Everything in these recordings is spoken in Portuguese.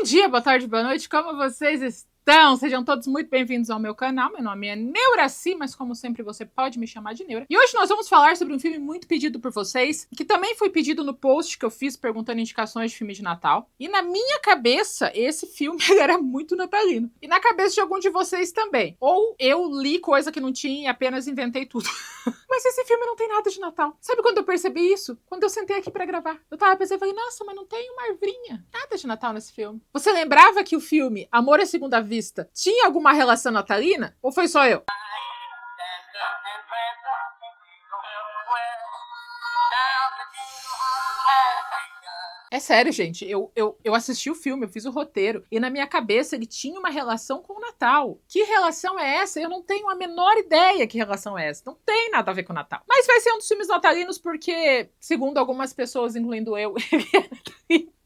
dia, boa tarde, boa noite, como vocês estão? Sejam todos muito bem-vindos ao meu canal. Meu nome é Neuraci, mas como sempre você pode me chamar de Neura. E hoje nós vamos falar sobre um filme muito pedido por vocês, que também foi pedido no post que eu fiz perguntando indicações de filme de Natal. E na minha cabeça, esse filme era muito natalino. E na cabeça de algum de vocês também. Ou eu li coisa que não tinha e apenas inventei tudo. Mas esse filme não tem nada de Natal. Sabe quando eu percebi isso? Quando eu sentei aqui pra gravar. Eu tava pensando e falei, nossa, mas não tem uma arvrinha. Nada de Natal nesse filme. Você lembrava que o filme Amor à Segunda Vista tinha alguma relação natalina? Ou foi só eu? É sério, gente. Eu assisti o filme, eu fiz o roteiro. E na minha cabeça ele tinha uma relação com o Natal. Que relação é essa? Eu não tenho a menor ideia que relação é essa. Não tem nada a ver com o Natal. Mas vai ser um dos filmes natalinos porque, segundo algumas pessoas, incluindo eu,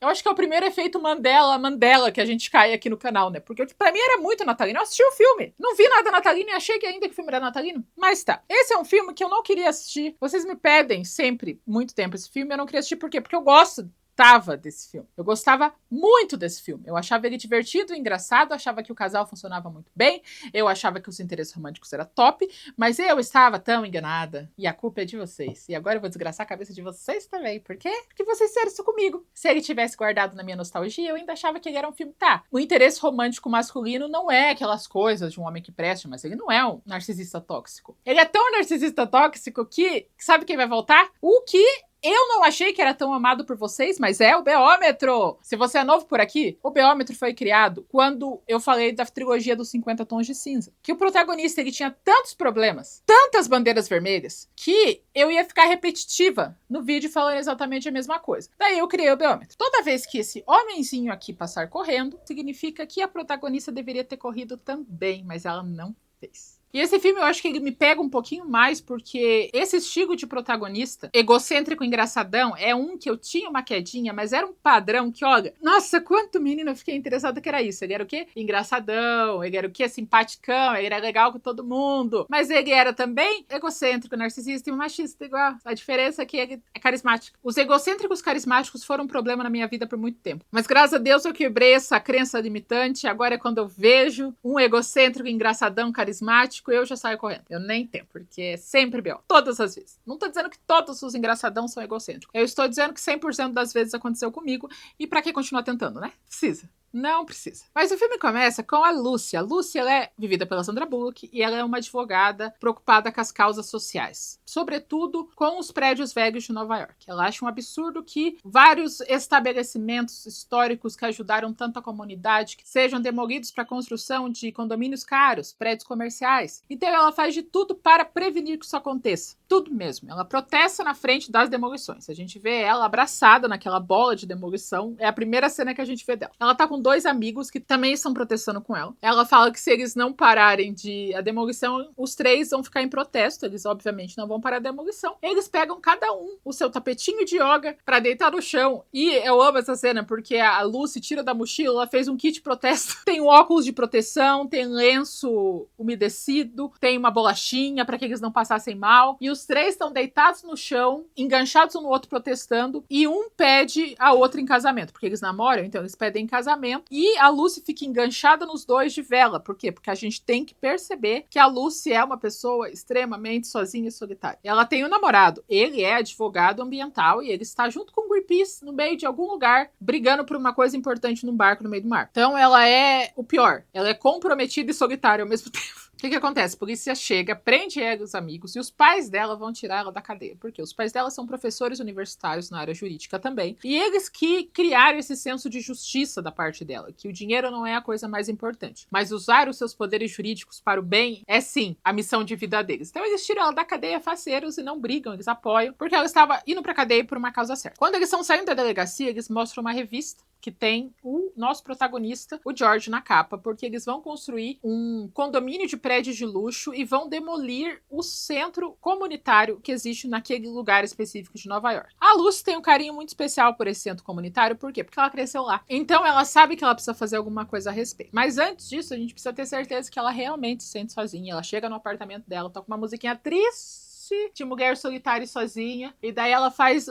eu acho que é o primeiro efeito Mandela que a gente cai aqui no canal, né? Porque pra mim era muito natalino. Eu assisti o filme. Não vi nada natalino e achei que ainda que o filme era natalino. Mas tá. Esse é um filme que eu não queria assistir. Vocês me pedem sempre, muito tempo, esse filme. Eu não queria assistir por quê? Porque eu gostava desse filme. Eu gostava muito desse filme. Eu achava ele divertido, engraçado, achava que o casal funcionava muito bem, eu achava que os interesses românticos eram top, mas eu estava tão enganada. E a culpa é de vocês. E agora eu vou desgraçar a cabeça de vocês também. Por quê? Porque vocês fizeram isso comigo. Se ele tivesse guardado na minha nostalgia, eu ainda achava que ele era um filme. Tá, o interesse romântico masculino não é aquelas coisas de um homem que presta, mas ele não é um narcisista tóxico. Ele é tão narcisista tóxico que, sabe quem vai voltar? O que eu não achei que era tão amado por vocês, mas é o Beômetro. Se você é novo por aqui, o Beômetro foi criado quando eu falei da trilogia dos 50 Tons de Cinza. Que o protagonista ele tinha tantos problemas, tantas bandeiras vermelhas, que eu ia ficar repetitiva no vídeo falando exatamente a mesma coisa. Daí eu criei o Beômetro. Toda vez que esse homenzinho aqui passar correndo, significa que a protagonista deveria ter corrido também, mas ela não fez. E esse filme eu acho que ele me pega um pouquinho mais porque esse estilo de protagonista, egocêntrico, engraçadão, é um que eu tinha uma quedinha, mas era um padrão que, olha, nossa, quanto menino eu fiquei interessada que era isso. Ele era o quê? Engraçadão, ele era o quê? Simpaticão, ele era legal com todo mundo. Mas ele era também egocêntrico, narcisista e machista igual. A diferença é que ele é carismático. Os egocêntricos carismáticos foram um problema na minha vida por muito tempo. Mas graças a Deus eu quebrei essa crença limitante. Agora é quando eu vejo um egocêntrico, engraçadão, carismático, eu já saio correndo. Eu nem tenho, porque é sempre B.O. Todas as vezes. Não tô dizendo que todos os engraçadão são egocêntricos. Eu estou dizendo que 100% das vezes aconteceu comigo. E pra que continuar tentando, né? Precisa. Não precisa. Mas o filme começa com a Lucy. A Lucy, ela é vivida pela Sandra Bullock e ela é uma advogada preocupada com as causas sociais. Sobretudo com os prédios velhos de Nova York. Ela acha um absurdo que vários estabelecimentos históricos que ajudaram tanto a comunidade que sejam demolidos para a construção de condomínios caros, prédios comerciais. Então ela faz de tudo para prevenir que isso aconteça. Tudo mesmo. Ela protesta na frente das demolições. A gente vê ela abraçada naquela bola de demolição. É a primeira cena que a gente vê dela. Ela tá com 2 amigos que também estão protestando com ela. Ela fala que se eles não pararem a demolição, os 3 vão ficar em protesto. Eles, obviamente, não vão parar a demolição. Eles pegam cada um o seu tapetinho de yoga pra deitar no chão. E eu amo essa cena porque a Lucy tira da mochila, ela fez um kit protesto. Tem um óculos de proteção, tem lenço umedecido, tem uma bolachinha pra que eles não passassem mal. E os 3 estão deitados no chão, enganchados um no outro protestando. E um pede a outra em casamento. Porque eles namoram, então eles pedem em casamento. E a Lucy fica enganchada nos 2 de vela. Por quê? Porque a gente tem que perceber que a Lucy é uma pessoa extremamente sozinha e solitária. Ela tem um namorado. Ele é advogado ambiental e ele está junto com o Greenpeace no meio de algum lugar, brigando por uma coisa importante num barco no meio do mar. Então ela é o pior. Ela é comprometida e solitária ao mesmo tempo. O que acontece? A polícia chega, prende ela e os amigos e os pais dela vão tirar ela da cadeia. Porque os pais dela são professores universitários na área jurídica também. E eles que criaram esse senso de justiça da parte dela, que o dinheiro não é a coisa mais importante. Mas usar os seus poderes jurídicos para o bem é sim a missão de vida deles. Então eles tiram ela da cadeia faceiros e não brigam, eles apoiam, porque ela estava indo pra cadeia por uma causa certa. Quando eles estão saindo da delegacia, eles mostram uma revista que tem o nosso protagonista, o George, na capa, porque eles vão construir um condomínio de prédios de luxo e vão demolir o centro comunitário que existe naquele lugar específico de Nova York. A Lucy tem um carinho muito especial por esse centro comunitário, por quê? Porque ela cresceu lá. Então ela sabe que ela precisa fazer alguma coisa a respeito. Mas antes disso, a gente precisa ter certeza que ela realmente se sente sozinha. Ela chega no apartamento dela, tá com uma musiquinha triste de mulher solitária e sozinha, e daí ela faz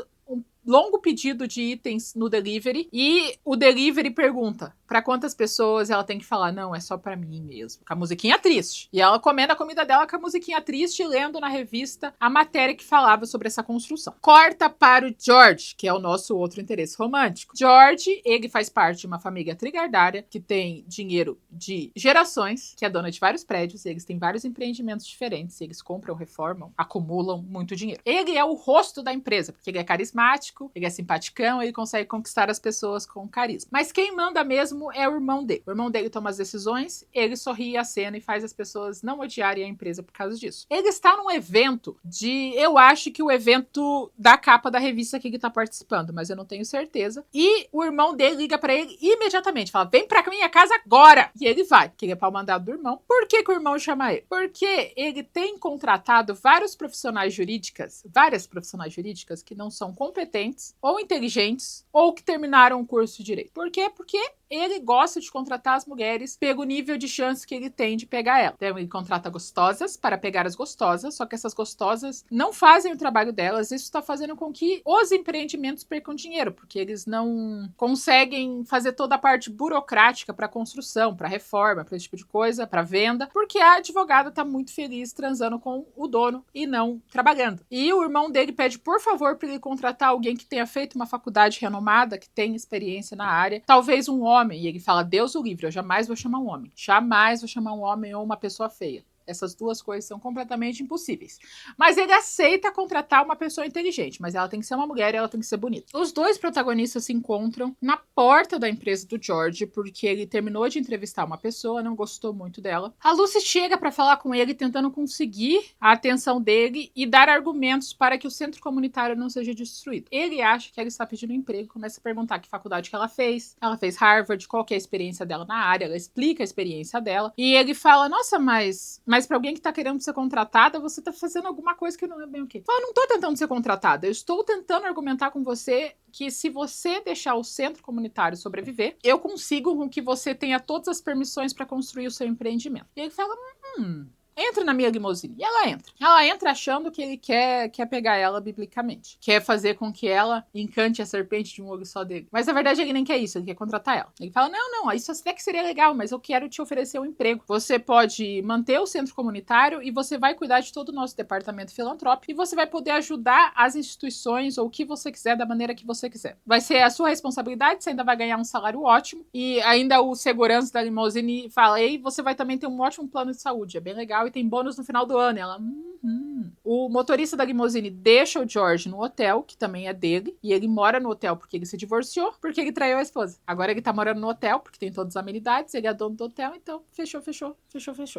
longo pedido de itens no delivery e o delivery pergunta pra quantas pessoas ela tem que falar, não, é só pra mim mesmo, com a musiquinha triste. E ela comendo a comida dela com a musiquinha triste, lendo na revista a matéria que falava sobre essa construção. Corta para o George, que é o nosso outro interesse romântico. George, ele faz parte de uma família trigardária que tem dinheiro de gerações, que é dona de vários prédios, eles têm vários empreendimentos diferentes, eles compram, reformam, acumulam muito dinheiro. Ele é o rosto da empresa, porque ele é carismático, ele é simpaticão, ele consegue conquistar as pessoas com carisma. Mas quem manda mesmo é o irmão dele. O irmão dele toma as decisões, ele sorri a cena e faz as pessoas não odiarem a empresa por causa disso. Ele está num evento eu acho que o evento da capa da revista que ele tá participando, mas eu não tenho certeza. E o irmão dele liga pra ele imediatamente, fala, vem pra minha casa agora! E ele vai, que ele é pau mandado do irmão. Por que o irmão chama ele? Porque ele tem contratado várias profissionais jurídicas que não são competentes, ou inteligentes, ou que terminaram o curso de direito. Por quê? Porque ele gosta de contratar as mulheres pelo nível de chance que ele tem de pegar ela. Então ele contrata gostosas para pegar as gostosas, só que essas gostosas não fazem o trabalho delas, isso está fazendo com que os empreendimentos percam dinheiro, porque eles não conseguem fazer toda a parte burocrática para construção, para reforma, para esse tipo de coisa, para venda, porque a advogada está muito feliz transando com o dono e não trabalhando. E o irmão dele pede, por favor, para ele contratar alguém que tenha feito uma faculdade renomada, que tenha experiência na área, talvez um homem, e ele fala, Deus o livre, eu jamais vou chamar um homem. Jamais vou chamar um homem ou uma pessoa feia. Essas duas coisas são completamente impossíveis. Mas ele aceita contratar uma pessoa inteligente, mas ela tem que ser uma mulher e ela tem que ser bonita. Os dois protagonistas se encontram na porta da empresa do George, porque ele terminou de entrevistar uma pessoa, não gostou muito dela. A Lucy chega para falar com ele, tentando conseguir a atenção dele e dar argumentos para que o centro comunitário não seja destruído. Ele acha que ela está pedindo emprego, começa a perguntar que faculdade que ela fez. Ela fez Harvard, qual que é a experiência dela na área, ela explica a experiência dela. E ele fala, nossa, mas para alguém que tá querendo ser contratada, você tá fazendo alguma coisa que não é bem o quê? Eu não tô tentando ser contratada, eu estou tentando argumentar com você que se você deixar o centro comunitário sobreviver, eu consigo com que você tenha todas as permissões para construir o seu empreendimento. E ele fala, entra na minha limousine. E ela entra. Ela entra achando que ele quer pegar ela biblicamente. Quer fazer com que ela encante a serpente de um olho só dele. Mas na verdade ele nem quer isso, ele quer contratar ela. Ele fala, não, isso até que seria legal, mas eu quero te oferecer um emprego. Você pode manter o centro comunitário e você vai cuidar de todo o nosso departamento filantrópico e você vai poder ajudar as instituições ou o que você quiser, da maneira que você quiser. Vai ser a sua responsabilidade, você ainda vai ganhar um salário ótimo e ainda o segurança da limousine fala, ei, você vai também ter um ótimo plano de saúde, é bem legal e tem bônus no final do ano. E ela, O motorista da limousine deixa o George no hotel, que também é dele, e ele mora no hotel porque ele se divorciou, porque ele traiu a esposa. Agora ele tá morando no hotel, porque tem todas as amenidades, ele é dono do hotel, então fechou,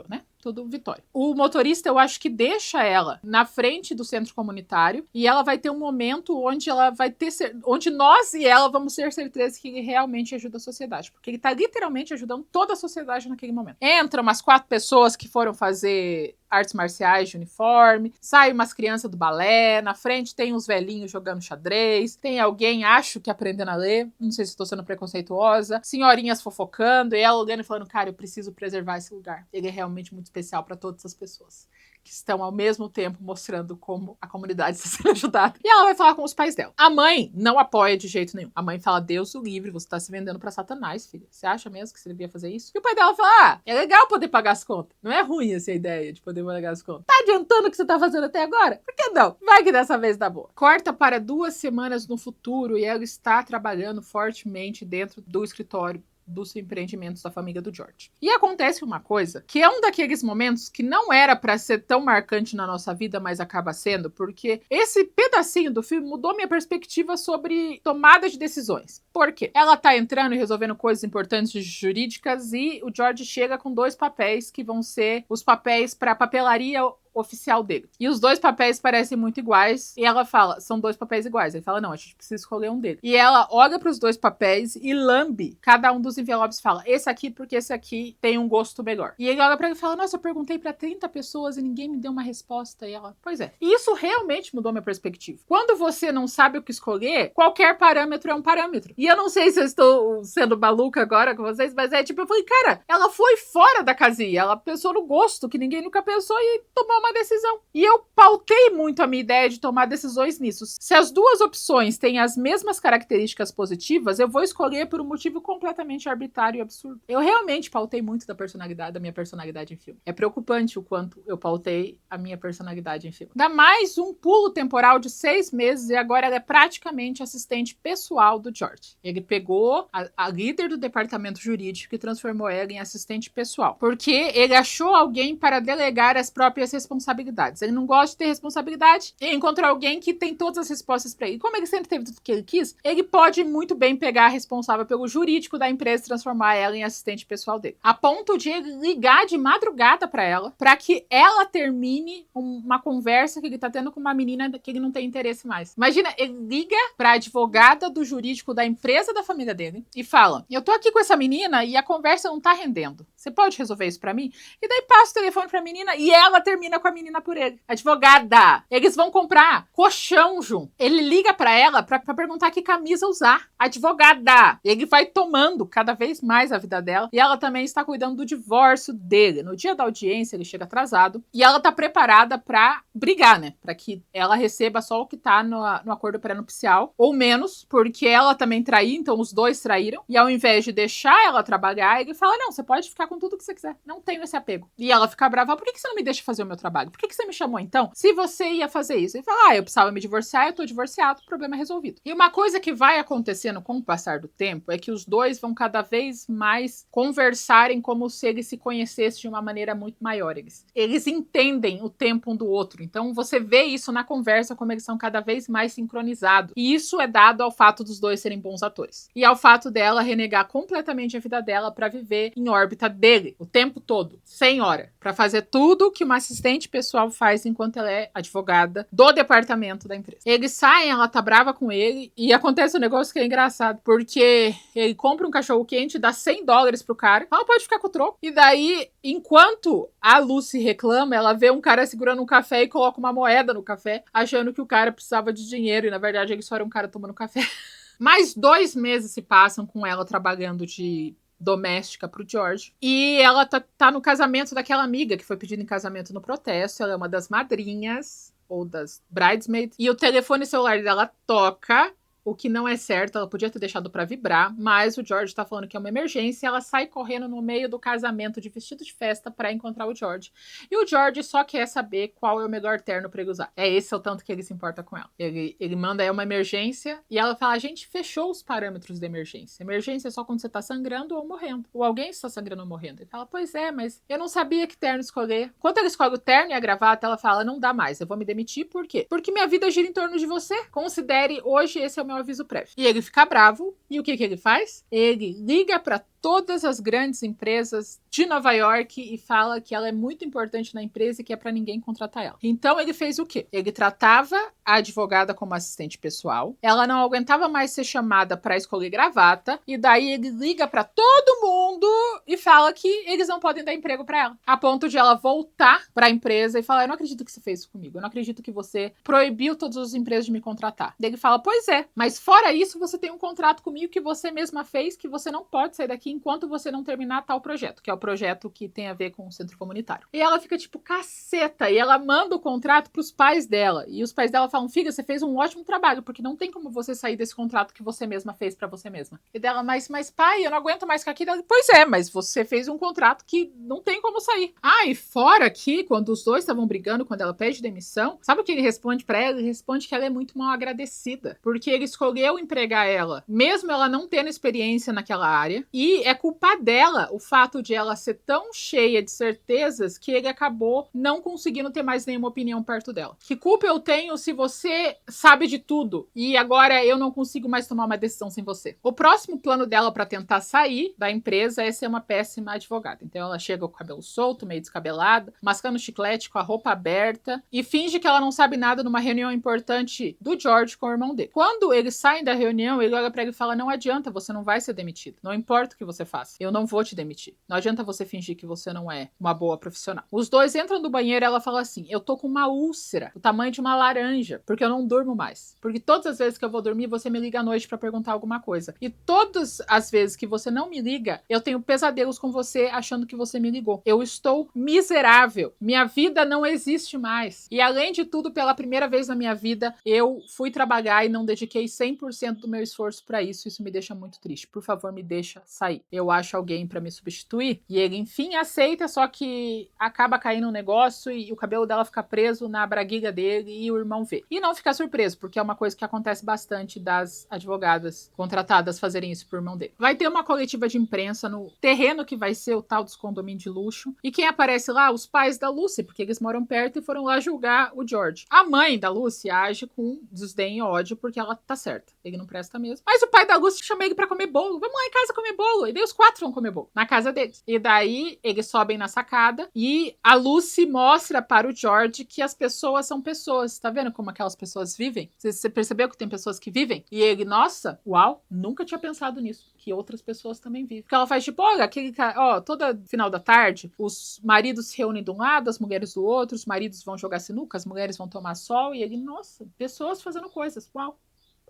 né? Tudo vitória. O motorista, eu acho que deixa ela na frente do centro comunitário, e ela vai ter um momento onde ela vai ter, onde nós e ela vamos ter certeza que ele realmente ajuda a sociedade, porque ele tá literalmente ajudando toda a sociedade naquele momento. Entram umas 4 pessoas que foram fazer artes marciais de uniforme, sai umas crianças do balé, na frente tem uns velhinhos jogando xadrez, tem alguém, acho que aprendendo a ler, não sei se estou sendo preconceituosa, senhorinhas fofocando, e ela olhando e falando, cara, eu preciso preservar esse lugar. Ele é realmente muito especial para todas as pessoas que estão ao mesmo tempo mostrando como a comunidade está sendo ajudada. E ela vai falar com os pais dela. A mãe não apoia de jeito nenhum. A mãe fala, Deus o livre, você tá se vendendo pra Satanás, filha. Você acha mesmo que você devia fazer isso? E o pai dela fala, é legal poder pagar as contas. Não é ruim essa ideia de poder pagar as contas. Tá adiantando o que você tá fazendo até agora? Por que não? Vai que dessa vez dá boa. Corta para 2 semanas no futuro e ela está trabalhando fortemente dentro do escritório dos empreendimentos da família do George. E acontece uma coisa, que é um daqueles momentos que não era pra ser tão marcante na nossa vida, mas acaba sendo, porque esse pedacinho do filme mudou minha perspectiva sobre tomada de decisões. Por quê? Ela tá entrando e resolvendo coisas importantes jurídicas e o George chega com 2 papéis que vão ser os papéis pra papelaria oficial dele. E os 2 papéis parecem muito iguais. E ela fala, são 2 papéis iguais. Ele fala, não, a gente precisa escolher um deles. E ela olha para os 2 papéis e lambe cada um dos envelopes e fala, esse aqui porque esse aqui tem um gosto melhor. E ele olha pra ela e fala, nossa, eu perguntei pra 30 pessoas e ninguém me deu uma resposta. E ela, pois é. E isso realmente mudou minha perspectiva. Quando você não sabe o que escolher, qualquer parâmetro é um parâmetro. E eu não sei se eu estou sendo maluca agora com vocês, mas é tipo, eu falei, cara, ela foi fora da casinha. Ela pensou no gosto que ninguém nunca pensou e tomou uma uma decisão. E eu pautei muito a minha ideia de tomar decisões nisso. Se as duas opções têm as mesmas características positivas, eu vou escolher por um motivo completamente arbitrário e absurdo. Eu realmente pautei muito da minha personalidade em filme. É preocupante o quanto eu pautei a minha personalidade em filme. Dá mais um pulo temporal de 6 meses e agora ela é praticamente assistente pessoal do George. Ele pegou a líder do departamento jurídico e transformou ela em assistente pessoal. Porque ele achou alguém para delegar as próprias responsabilidades. Ele não gosta de ter responsabilidade e encontrou alguém que tem todas as respostas para ele. Como ele sempre teve tudo que ele quis, ele pode muito bem pegar a responsável pelo jurídico da empresa e transformar ela em assistente pessoal dele. A ponto de ele ligar de madrugada para ela, para que ela termine uma conversa que ele tá tendo com uma menina que ele não tem interesse mais. Imagina, ele liga pra advogada do jurídico da empresa da família dele e fala: eu tô aqui com essa menina e a conversa não tá rendendo. Você pode resolver isso pra mim? E daí passa o telefone pra menina e ela termina com a menina por ele. Advogada! Eles vão comprar colchão junto. Ele liga pra ela pra perguntar que camisa usar. Advogada! Ele vai tomando cada vez mais a vida dela e ela também está cuidando do divórcio dele. No dia da audiência, ele chega atrasado e ela tá preparada pra brigar, né? Pra que ela receba só o que tá no acordo pré-nupcial, ou menos, porque ela também traiu, então os dois traíram. E ao invés de deixar ela trabalhar, ele fala: não, você pode ficar com tudo que você quiser. Não tenho esse apego. E ela fica brava: por que você não me deixa fazer o meu trabalho? Por que você me chamou então? Se você ia fazer isso. Ele fala: eu precisava me divorciar, eu tô divorciado, o problema é resolvido. E uma coisa que vai acontecendo com o passar do tempo é que os dois vão cada vez mais conversarem como se eles se conhecessem de uma maneira muito maior. Eles entendem o tempo um do outro. Então você vê isso na conversa, como eles são cada vez mais sincronizados. E isso é dado ao fato dos dois serem bons atores. E ao fato dela renegar completamente a vida dela pra viver em órbita dele o tempo todo, 100 horas, pra fazer tudo que uma assistente pessoal faz enquanto ela é advogada do departamento da empresa. Eles saem, ela tá brava com ele e acontece um negócio que é engraçado, porque ele compra um cachorro quente, dá $100 pro cara, ela pode ficar com o troco. E daí, enquanto a Lucy reclama, ela vê um cara segurando um café e coloca uma moeda no café, achando que o cara precisava de dinheiro e na verdade ele só era um cara tomando café. Mais 2 meses se passam com ela trabalhando de doméstica pro George. E ela tá no casamento daquela amiga que foi pedida em casamento no protesto. Ela é uma das madrinhas ou das bridesmaids. E o telefone celular dela toca. O que não é certo, ela podia ter deixado pra vibrar, mas o George tá falando que é uma emergência e ela sai correndo no meio do casamento de vestido de festa pra encontrar o George. E o George só quer saber qual é o melhor terno pra ele usar. É esse o tanto que ele se importa com ela. Ele manda uma emergência e ela fala: a gente fechou os parâmetros da emergência. Emergência é só quando você tá sangrando ou morrendo. Ou alguém está sangrando ou morrendo. Ele fala: pois é, mas eu não sabia que terno escolher. Quando ele escolhe o terno e a gravata, ela fala: não dá mais, eu vou me demitir. Por quê? Porque minha vida gira em torno de você. Considere hoje esse é o meu aviso prévio. E ele fica bravo. E o que ele faz? Ele liga para todas as grandes empresas de Nova York e fala que ela é muito importante na empresa e que é para ninguém contratar ela. Então ele fez o quê? Ele tratava a advogada como assistente pessoal. Ela não aguentava mais ser chamada para escolher gravata e daí ele liga para todo mundo e fala que eles não podem dar emprego para ela. A ponto de ela voltar para a empresa e falar: eu não acredito que você fez isso comigo. Eu não acredito que você proibiu todas as empresas de me contratar. Daí ele fala: pois é, mas fora isso você tem um contrato comigo que você mesma fez, que você não pode sair daqui enquanto você não terminar tal projeto, que é o projeto que tem a ver com o centro comunitário. E ela fica tipo: caceta! E ela manda o contrato pros pais dela. E os pais dela falam: filha, você fez um ótimo trabalho, porque não tem como você sair desse contrato que você mesma fez pra você mesma. E dela: mas pai, eu não aguento mais ficar aqui. Ela: pois é, mas você fez um contrato que não tem como sair. Ah, e fora aqui, quando os dois estavam brigando, quando ela pede demissão, sabe o que ele responde pra ela? Ele responde que ela é muito mal agradecida, porque ele escolheu empregar ela, mesmo ela não tendo experiência naquela área, e é culpa dela o fato de ela ser tão cheia de certezas que ele acabou não conseguindo ter mais nenhuma opinião perto dela. Que culpa eu tenho se você sabe de tudo e agora eu não consigo mais tomar uma decisão sem você? O próximo plano dela para tentar sair da empresa é ser uma péssima advogada. Então ela chega com o cabelo solto, meio descabelada, mascando chiclete, com a roupa aberta e finge que ela não sabe nada numa reunião importante do George com o irmão dele. Quando eles saem da reunião, ele olha pra ele e fala, não adianta, você não vai ser demitido. Não importa o que você faça, eu não vou te demitir. Não adianta você fingir que você não é uma boa profissional. Os dois entram no banheiro e ela fala assim, eu tô com uma úlcera, do tamanho de uma laranja, porque eu não durmo mais. Porque todas as vezes que eu vou dormir, você me liga à noite pra perguntar alguma coisa. E todas as vezes que você não me liga, eu tenho pesadelos com você achando que você me ligou. Eu estou miserável. Minha vida não existe mais. E além de tudo, pela primeira vez na minha vida, eu fui trabalhar e não dediquei 100% do meu esforço pra isso. Isso me deixa muito triste. Por favor, me deixa sair. Eu acho alguém pra me substituir. E ele, enfim, aceita, só que acaba caindo um negócio e o cabelo dela fica preso na braguilha dele e o irmão vê. E não fica surpreso, porque é uma coisa que acontece bastante das advogadas contratadas fazerem isso por irmão dele. Vai ter uma coletiva de imprensa no terreno que vai ser o tal dos condomínios de luxo. E quem aparece lá? Os pais da Lucy, porque eles moram perto e foram lá julgar o George. A mãe da Lucy age com desdém e ódio porque ela tá certa. Ele não presta mesmo. Mas o pai da Lucy chama ele pra comer bolo. Vamos lá em casa comer bolo. E daí os 4 vão comer bolo na casa deles. E daí eles sobem na sacada e a Lucy mostra para o George que as pessoas são pessoas. Tá vendo como aquelas pessoas vivem? Você percebeu que tem pessoas que vivem? E ele, nossa, uau, nunca tinha pensado nisso. Que outras pessoas também vivem. Porque ela faz tipo, olha, aquele cara, ó, toda final da tarde, os maridos se reúnem de um lado, as mulheres do outro, os maridos vão jogar sinuca, as mulheres vão tomar sol, e ele, nossa, pessoas fazendo coisas, uau.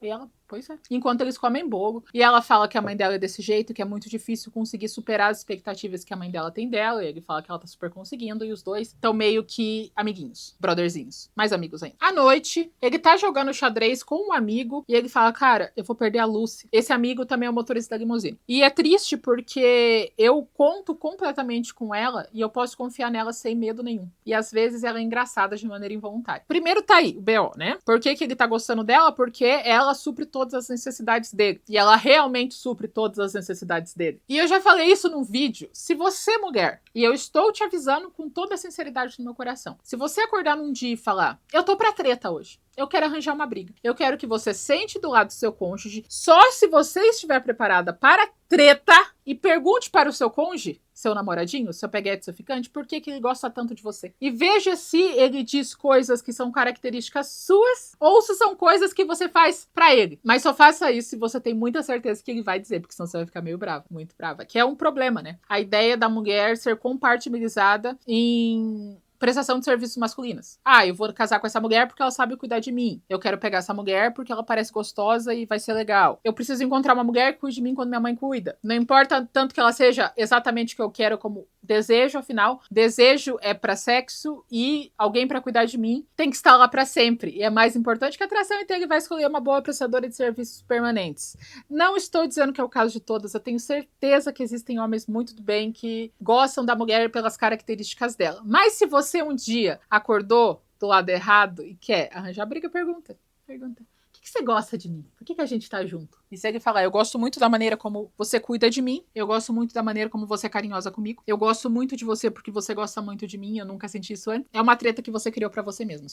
E ela, pois é. Enquanto eles comem bolo. E ela fala que a mãe dela é desse jeito, que é muito difícil conseguir superar as expectativas que a mãe dela tem dela. E ele fala que ela tá super conseguindo. E os dois estão meio que amiguinhos, brotherzinhos. Mais amigos ainda. À noite, ele tá jogando xadrez com um amigo. E ele fala, cara, eu vou perder a Lucy. Esse amigo também é o motorista da limusine. E é triste porque eu conto completamente com ela. E eu posso confiar nela sem medo nenhum. E às vezes ela é engraçada de maneira involuntária. Primeiro tá aí, o B.O., né? Por que ele tá gostando dela? Porque ela supre todas as necessidades dele. E ela realmente supre todas as necessidades dele. E eu já falei isso num vídeo. Se você, mulher, e eu estou te avisando com toda a sinceridade do meu coração, se você acordar num dia e falar, eu tô pra treta hoje, eu quero arranjar uma briga. Eu quero que você sente do lado do seu cônjuge, só se você estiver preparada para treta, e pergunte para o seu cônjuge, seu namoradinho, seu peguete, seu ficante, por que ele gosta tanto de você. E veja se ele diz coisas que são características suas, ou se são coisas que você faz pra ele. Mas só faça isso se você tem muita certeza que ele vai dizer, porque senão você vai ficar meio brava, muito brava. Que é um problema, né? A ideia da mulher ser compartimentalizada em prestação de serviços masculinas. Ah, eu vou casar com essa mulher porque ela sabe cuidar de mim. Eu quero pegar essa mulher porque ela parece gostosa e vai ser legal. Eu preciso encontrar uma mulher que cuide de mim quando minha mãe cuida. Não importa tanto que ela seja exatamente o que eu quero como desejo, afinal, desejo é pra sexo e alguém pra cuidar de mim tem que estar lá pra sempre. E é mais importante que a atração, então ele vai escolher uma boa prestadora de serviços permanentes. Não estou dizendo que é o caso de todas, eu tenho certeza que existem homens muito do bem que gostam da mulher pelas características dela. Mas se você um dia acordou do lado errado e quer arranjar briga, pergunta. O que você gosta de mim? Por que a gente tá junto? E se ele falar, eu gosto muito da maneira como você cuida de mim, eu gosto muito da maneira como você é carinhosa comigo, eu gosto muito de você porque você gosta muito de mim, eu nunca senti isso antes. É uma treta que você criou pra você mesmo.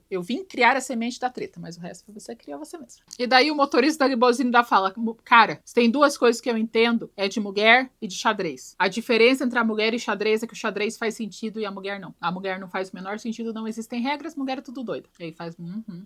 Eu vim criar a semente da treta, mas o resto você criou você mesmo. E daí o motorista da limusine da fala, cara, tem 2 coisas que eu entendo, é de mulher e de xadrez. A diferença entre a mulher e xadrez é que o xadrez faz sentido e a mulher não. A mulher não faz o menor sentido, não existem regras, mulher é tudo doida. E aí faz,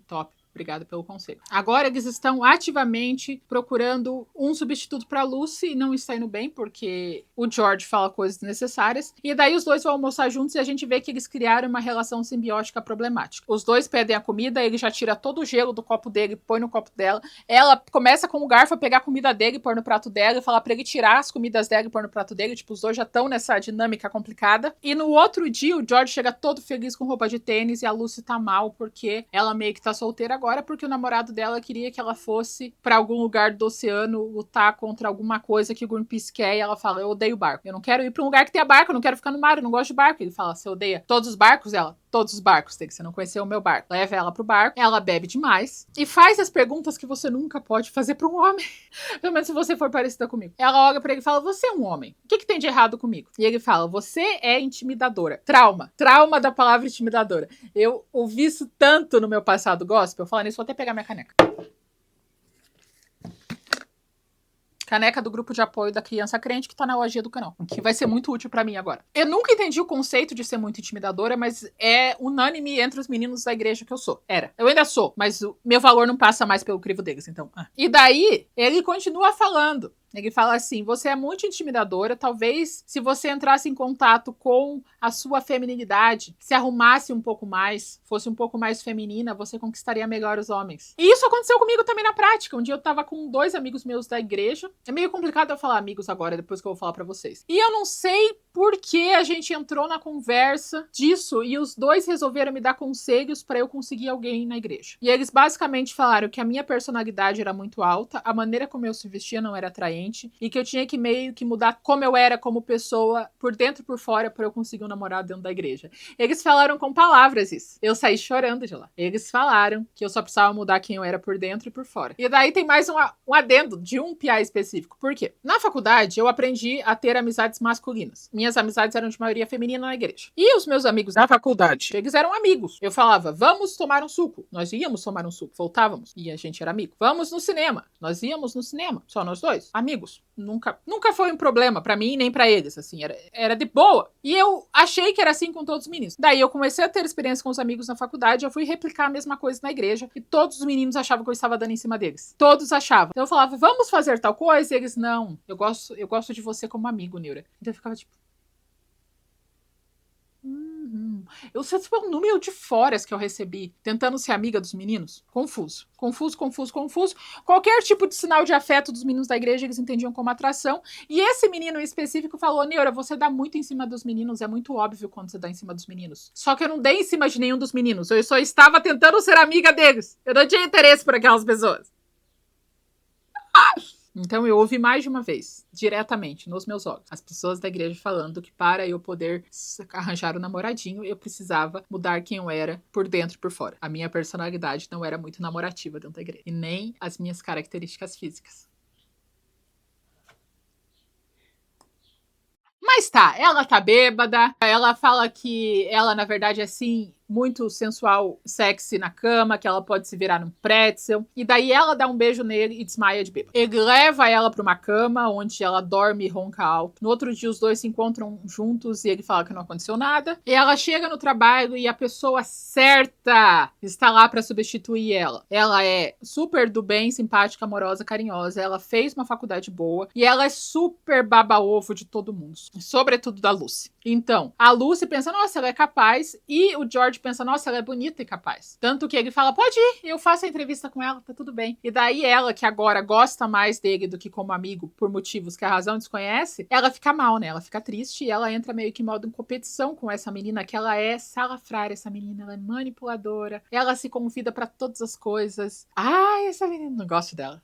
top. Obrigada pelo conselho. Agora eles estão ativamente procurando um substituto para Lucy e não está indo bem porque o George fala coisas desnecessárias. E daí os dois vão almoçar juntos e a gente vê que eles criaram uma relação simbiótica problemática. Os dois pedem a comida, ele já tira todo o gelo do copo dele, põe no copo dela. Ela começa com o garfo a pegar a comida dele, pôr no prato dela e falar pra ele tirar as comidas dela e pôr no prato dele. Tipo, os dois já estão nessa dinâmica complicada. E no outro dia, o George chega todo feliz com roupa de tênis e a Lucy tá mal porque ela meio que tá solteira agora porque o namorado dela queria que ela fosse pra algum lugar do oceano lutar contra alguma coisa que o Greenpeace quer e ela fala, eu odeio barco. Eu não quero ir pra um lugar que tenha barco, eu não quero ficar no mar, eu não gosto de barco. Ele fala, você odeia todos os barcos? Ela, todos os barcos, tem que você não conheceu o meu barco. Leva ela pro barco, ela bebe demais e faz as perguntas que você nunca pode fazer pra um homem. Pelo menos se você for parecida comigo. Ela olha pra ele e fala, você é um homem. O que tem de errado comigo? E ele fala, você é intimidadora. Trauma da palavra intimidadora. Eu ouvi isso tanto no meu passado gospel. Falando isso, vou até pegar minha caneca. Caneca do grupo de apoio da criança crente que tá na lojinha do canal. Que vai ser muito útil pra mim agora. Eu nunca entendi o conceito de ser muito intimidadora, mas é unânime entre os meninos da igreja que eu sou. Era. Eu ainda sou, mas o meu valor não passa mais pelo crivo deles, então. E daí, ele continua falando. Ele fala assim, você é muito intimidadora, talvez se você entrasse em contato com a sua feminilidade, se arrumasse um pouco mais, fosse um pouco mais feminina, você conquistaria melhor os homens. E isso aconteceu comigo também na prática. Um dia eu tava com 2 amigos meus da igreja. É meio complicado eu falar amigos agora, depois que eu vou falar pra vocês. E eu não sei por que a gente entrou na conversa disso e os 2 resolveram me dar conselhos pra eu conseguir alguém na igreja. E eles basicamente falaram que a minha personalidade era muito alta, a maneira como eu se vestia não era atraente, e que eu tinha que meio que mudar como eu era como pessoa, por dentro e por fora, pra eu conseguir um namorado dentro da igreja. Eles falaram com palavras isso. Eu saí chorando de lá. Eles falaram que eu só precisava mudar quem eu era por dentro e por fora. E daí tem mais um adendo de um PA específico. Por quê? Na faculdade, eu aprendi a ter amizades masculinas. Minhas amizades eram de maioria feminina na igreja. E os meus amigos da faculdade, eles eram amigos. Eu falava, vamos tomar um suco. Nós íamos tomar um suco. Voltávamos. E a gente era amigo. Vamos no cinema. Nós íamos no cinema. Só nós 2. Amigos. Nunca foi um problema pra mim nem pra eles, assim, era de boa. E eu achei que era assim com todos os meninos. Daí eu comecei a ter experiência com os amigos na faculdade, eu fui replicar a mesma coisa na igreja e todos os meninos achavam que eu estava dando em cima deles. Todos achavam. Então eu falava, vamos fazer tal coisa? E eles, não, eu gosto de você como amigo, Neura. Então eu ficava tipo, eu sei tipo, o número de foras que eu recebi tentando ser amiga dos meninos. Confuso. Qualquer tipo de sinal de afeto dos meninos da igreja eles entendiam como atração. E esse menino em específico falou, Neura, você dá muito em cima dos meninos. É muito óbvio quando você dá em cima dos meninos. Só que eu não dei em cima de nenhum dos meninos. Eu só estava tentando ser amiga deles. Eu não tinha interesse por aquelas pessoas. Então eu ouvi mais de uma vez, diretamente, nos meus olhos, as pessoas da igreja falando que para eu poder arranjar um namoradinho, eu precisava mudar quem eu era por dentro e por fora. A minha personalidade não era muito namorativa dentro da igreja. E nem as minhas características físicas. Mas tá, ela tá bêbada, ela fala que ela, na verdade, é assim, muito sensual, sexy na cama, que ela pode se virar num pretzel. E daí ela dá um beijo nele e desmaia de bêbado. Ele leva ela pra uma cama, onde ela dorme e ronca alto. No outro dia, os 2 se encontram juntos e ele fala que não aconteceu nada. E ela chega no trabalho e a pessoa certa está lá pra substituir ela. Ela é super do bem, simpática, amorosa, carinhosa. Ela fez uma faculdade boa e ela é super baba-ovo de todo mundo. Sobretudo da Lucy. Então, a Lucy pensa, nossa, ela é capaz. E o George pensa, nossa, ela é bonita e capaz. Tanto que ele fala, pode ir, eu faço a entrevista com ela, tá tudo bem. E daí ela, que agora gosta mais dele do que como amigo, por motivos que a razão desconhece, ela fica mal, né? Ela fica triste e ela entra meio que em modo de competição com essa menina, que ela é salafrária, essa menina, ela é manipuladora. Ela se convida pra todas as coisas. Ai, essa menina, não gosto dela.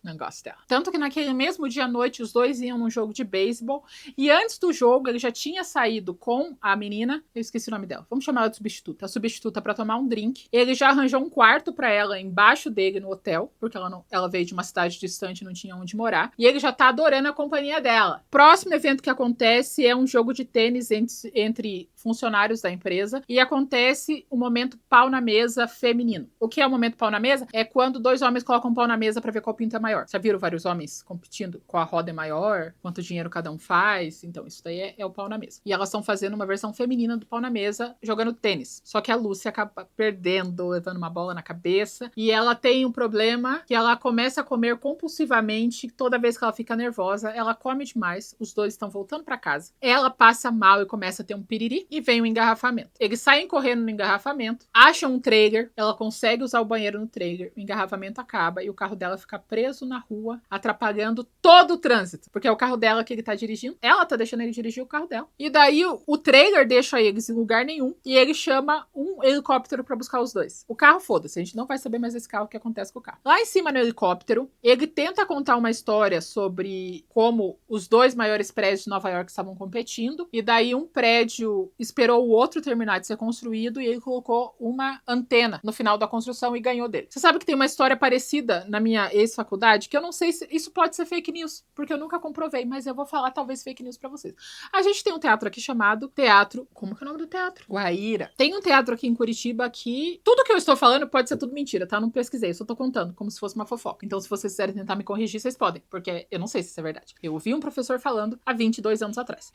Tanto que naquele mesmo dia à noite, os 2 iam num jogo de beisebol. E antes do jogo, ele já tinha saído com a menina, eu esqueci o nome dela, vamos chamar ela de substituta. A substituta pra tomar um drink. Ele já arranjou um quarto pra ela embaixo dele no hotel, porque ela veio de uma cidade distante e não tinha onde morar. E ele já tá adorando a companhia dela. Próximo evento que acontece é um jogo de tênis entre funcionários da empresa e acontece o momento pau na mesa feminino. O que é o momento pau na mesa? É quando 2 homens colocam pau na mesa pra ver qual pinto é maior. Já viram vários homens competindo? Qual a roda é maior? Quanto dinheiro cada um faz? Então, isso daí é o pau na mesa. E elas estão fazendo uma versão feminina do pau na mesa, jogando tênis. Só que a Lucy acaba perdendo, levando uma bola na cabeça. E ela tem um problema que ela começa a comer compulsivamente. Toda vez que ela fica nervosa, ela come demais. Os 2 estão voltando pra casa. Ela passa mal e começa a ter um piriri. E vem o engarrafamento. Eles saem correndo no engarrafamento, acham um trailer, ela consegue usar o banheiro no trailer, o engarrafamento acaba e o carro dela fica preso na rua, atrapalhando todo o trânsito. Porque é o carro dela que ele tá dirigindo. Ela tá deixando ele dirigir o carro dela. E daí o trailer deixa eles em lugar nenhum e ele chama um helicóptero pra buscar os 2. O carro, foda-se, a gente não vai saber mais esse carro, o que acontece com o carro. Lá em cima no helicóptero, ele tenta contar uma história sobre como os 2 maiores prédios de Nova York estavam competindo e daí um prédio esperou o outro terminar de ser construído e ele colocou uma antena no final da construção e ganhou dele. Você sabe que tem uma história parecida na minha ex-faculdade, que eu não sei se isso pode ser fake news, porque eu nunca comprovei, mas eu vou falar talvez fake news pra vocês. A gente tem um teatro aqui chamado Teatro... Como que é o nome do teatro? Guaíra. Tem um teatro aqui em Curitiba que... Tudo que eu estou falando pode ser tudo mentira, tá? Não pesquisei, eu só tô contando, como se fosse uma fofoca. Então, se vocês quiserem tentar me corrigir, vocês podem, porque eu não sei se isso é verdade. Eu ouvi um professor falando há 22 anos atrás.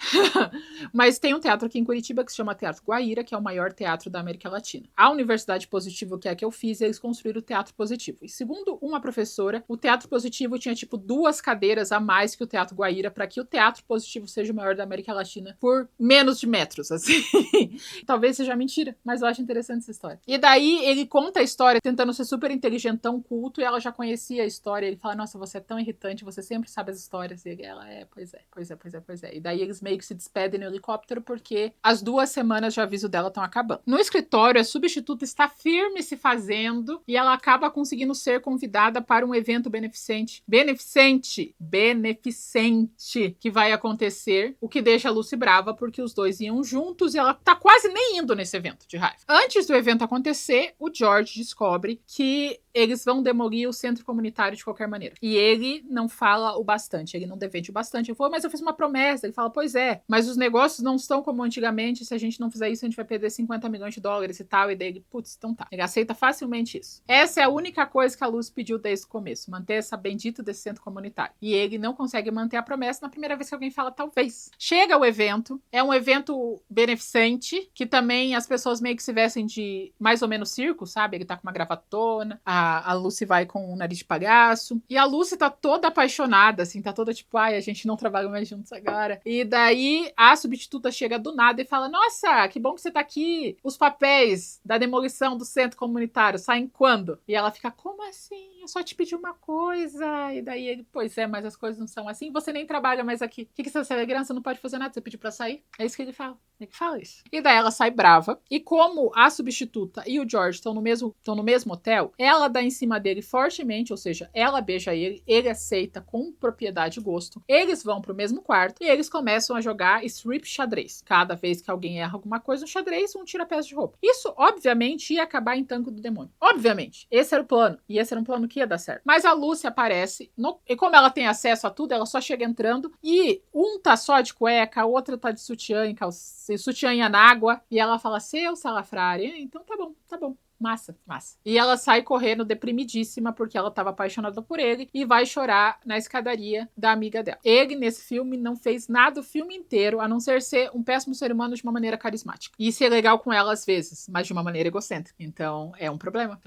Mas tem um teatro aqui em Curitiba que se chama Teatro Guaíra, que é o maior teatro da América Latina. A Universidade Positivo, que é a que eu fiz, eles construíram o Teatro Positivo. E segundo uma professora, o Teatro Positivo tinha, tipo, 2 cadeiras a mais que o Teatro Guaíra para que o Teatro Positivo seja o maior da América Latina por menos de metros, assim. Talvez seja mentira, mas eu acho interessante essa história. E daí ele conta a história tentando ser super inteligentão, culto, e ela já conhecia a história. Ele fala, nossa, você é tão irritante, você sempre sabe as histórias. E ela, pois é. E daí eles meio que se despedem no helicóptero porque as 2 semanas de aviso dela estão acabando. No escritório, a substituta está firme se fazendo e ela acaba conseguindo ser convidada para um evento beneficente, que vai acontecer, o que deixa a Lucy brava porque os dois iam juntos e ela tá quase nem indo nesse evento, de raiva. Antes do evento acontecer, o George descobre que eles vão demolir o centro comunitário de qualquer maneira. E ele não fala o bastante, ele não defende o bastante. Ele falou, mas eu fiz uma promessa. Ele fala, pois é, mas os negócios não estão como antigamente, se a gente não fizer isso, a gente vai perder 50 milhões de dólares e tal. E daí ele, putz, então tá. Ele aceita facilmente isso. Essa é a única coisa que a Luz pediu desde o começo, manter essa bendita desse centro comunitário. E ele não consegue manter a promessa na primeira vez que alguém fala, talvez. Chega o evento, é um evento beneficente, que também as pessoas meio que se vestem de mais ou menos circo, sabe? Ele tá com uma gravatona, a Lucy vai com um nariz de palhaço. E a Lucy tá toda apaixonada, assim, tá toda tipo, ai, a gente não trabalha mais juntos agora. E daí a substituta chega do nada e fala, nossa, que bom que você tá aqui. Os papéis da demolição do centro comunitário saem quando? E ela fica, como assim? Eu só te pedi uma coisa. E daí ele, pois é, mas as coisas não são assim. Você nem trabalha mais aqui. O que você é grana? Você não pode fazer nada. Você pediu pra sair? É isso que ele fala. Ele fala isso. E daí ela sai brava. E como a substituta e o George estão no mesmo hotel, ela dá em cima dele fortemente, ou seja, ela beija ele aceita com propriedade e gosto. Eles vão pro mesmo quarto e eles começam a jogar strip xadrez. Cada vez que alguém erra alguma coisa no xadrez, um tira peça de roupa. Isso, obviamente, ia acabar em Tango do Demônio. Obviamente. Esse era o plano. E esse era um plano que ia dar certo. Mas a Lucy aparece, e como ela tem acesso a tudo, ela só chega entrando e um tá só de cueca, a outra tá de sutiã em anágua, e ela fala, seu salafrário. Então tá bom. Massa. E ela sai correndo deprimidíssima porque ela estava apaixonada por ele e vai chorar na escadaria da amiga dela. Ele, nesse filme, não fez nada o filme inteiro, a não ser um péssimo ser humano de uma maneira carismática. E ser legal com ela às vezes, mas de uma maneira egocêntrica. Então, é um problema.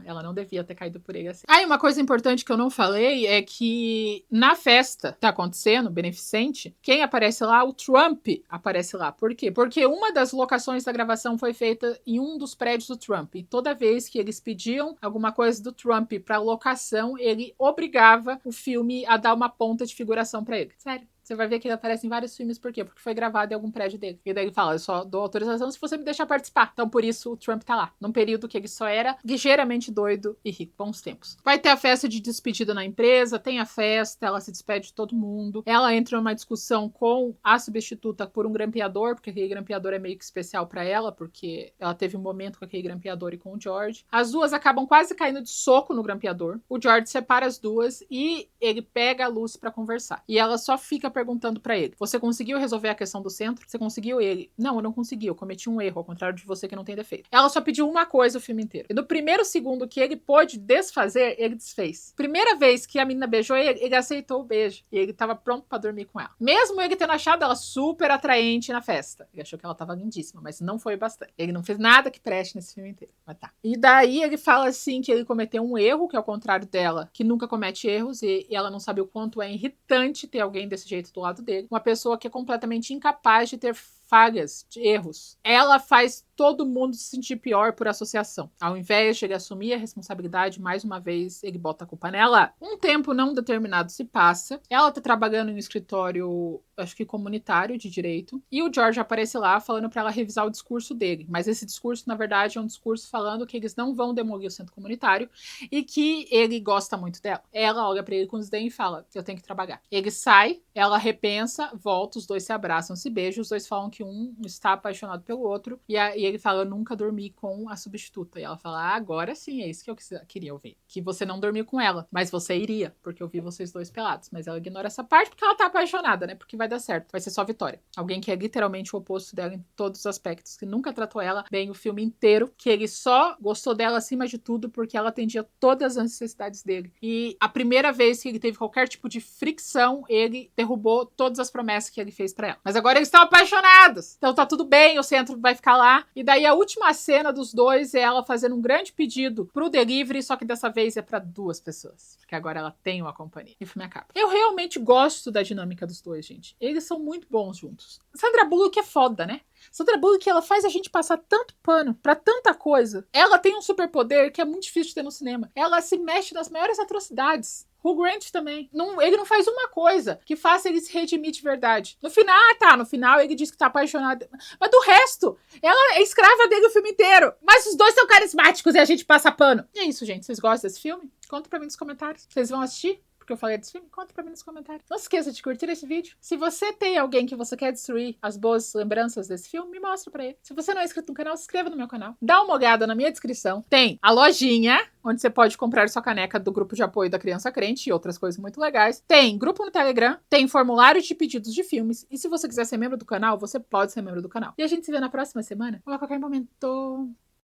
Ela não devia ter caído por ele assim. Aí, uma coisa importante que eu não falei é que na festa que tá acontecendo, beneficente, quem aparece lá? O Trump aparece lá. Por quê? Porque uma das locações da gravação foi feita em um dos prédios do Trump. E toda vez que eles pediam alguma coisa do Trump pra locação, ele obrigava o filme a dar uma ponta de figuração pra ele. Sério. Você vai ver que ele aparece em vários filmes, por quê? Porque foi gravado em algum prédio dele. E daí ele fala, eu só dou autorização se você me deixar participar. Então, por isso, o Trump tá lá. Num período que ele só era ligeiramente doido e rico. Bons tempos. Vai ter a festa de despedida na empresa, tem a festa, ela se despede de todo mundo. Ela entra numa discussão com a substituta por um grampeador, porque aquele grampeador é meio que especial pra ela, porque ela teve um momento com aquele grampeador e com o George. As duas acabam quase caindo de soco no grampeador. O George separa as duas e ele pega a Lucy pra conversar. E ela só fica perguntando pra ele, você conseguiu resolver a questão do centro? Você conseguiu? Ele, não, eu não consegui, eu cometi um erro, ao contrário de você que não tem defeito. Ela só pediu uma coisa o filme inteiro. E no primeiro segundo que ele pôde desfazer, ele desfez. Primeira vez que a menina beijou ele aceitou o beijo. E ele tava pronto pra dormir com ela. Mesmo ele tendo achado ela super atraente na festa. Ele achou que ela tava lindíssima, mas não foi o bastante. Ele não fez nada que preste nesse filme inteiro. Mas tá. E daí ele fala assim que ele cometeu um erro, que é o contrário dela, que nunca comete erros, e ela não sabe o quanto é irritante ter alguém desse jeito do lado dele. Uma pessoa que é completamente incapaz de ter falhas, de erros. Ela faz todo mundo se sentir pior por associação. Ao invés de ele assumir a responsabilidade, mais uma vez, ele bota a culpa nela. Um tempo não determinado se passa. Ela tá trabalhando em um escritório, acho que comunitário de direito. E o George aparece lá falando pra ela revisar o discurso dele. Mas esse discurso, na verdade, é um discurso falando que eles não vão demolir o centro comunitário e que ele gosta muito dela. Ela olha pra ele com desdém e fala, eu tenho que trabalhar. Ele sai, ela repensa, volta, os dois se abraçam, se beijam, os dois falam que um está apaixonado pelo outro. E ele fala, eu nunca dormi com a substituta. E ela fala, agora sim, é isso que eu queria ouvir. Que você não dormiu com ela, mas você iria, porque eu vi vocês dois pelados. Mas ela ignora essa parte porque ela tá apaixonada, né? Porque vai dar certo. Vai ser só vitória. Alguém que é literalmente o oposto dela em todos os aspectos, que nunca tratou ela bem o filme inteiro, que ele só gostou dela acima de tudo porque ela atendia todas as necessidades dele. E a primeira vez que ele teve qualquer tipo de fricção, ele derrubou todas as promessas que ele fez pra ela. Mas agora eles estão apaixonados. Então tá tudo bem, o centro vai ficar lá. E daí a última cena dos dois é ela fazendo um grande pedido pro delivery, só que dessa vez é pra 2 pessoas. Porque agora ela tem uma companhia. E o filme acaba. Eu realmente gosto da dinâmica dos dois, gente. Eles são muito bons juntos. Sandra Bullock é foda, né? Sandra Bullock, ela faz a gente passar tanto pano pra tanta coisa. Ela tem um superpoder que é muito difícil de ter no cinema. Ela se mexe nas maiores atrocidades. Hugh Grant também. Ele não faz uma coisa que faça ele se redimir de verdade. No final ele diz que tá apaixonado. Mas do resto, ela é escrava dele o filme inteiro. Mas os dois são carismáticos e a gente passa pano. E é isso, gente. Vocês gostam desse filme? Conta pra mim nos comentários. Vocês vão assistir? Porque eu falei desse filme, conta pra mim nos comentários. Não se esqueça de curtir esse vídeo. Se você tem alguém que você quer destruir as boas lembranças desse filme, me mostra pra ele. Se você não é inscrito no canal, se inscreva no meu canal. Dá uma olhada na minha descrição. Tem a lojinha, onde você pode comprar sua caneca do grupo de apoio da Criança Crente e outras coisas muito legais. Tem grupo no Telegram, tem formulário de pedidos de filmes. E se você quiser ser membro do canal, você pode ser membro do canal. E a gente se vê na próxima semana ou a qualquer momento.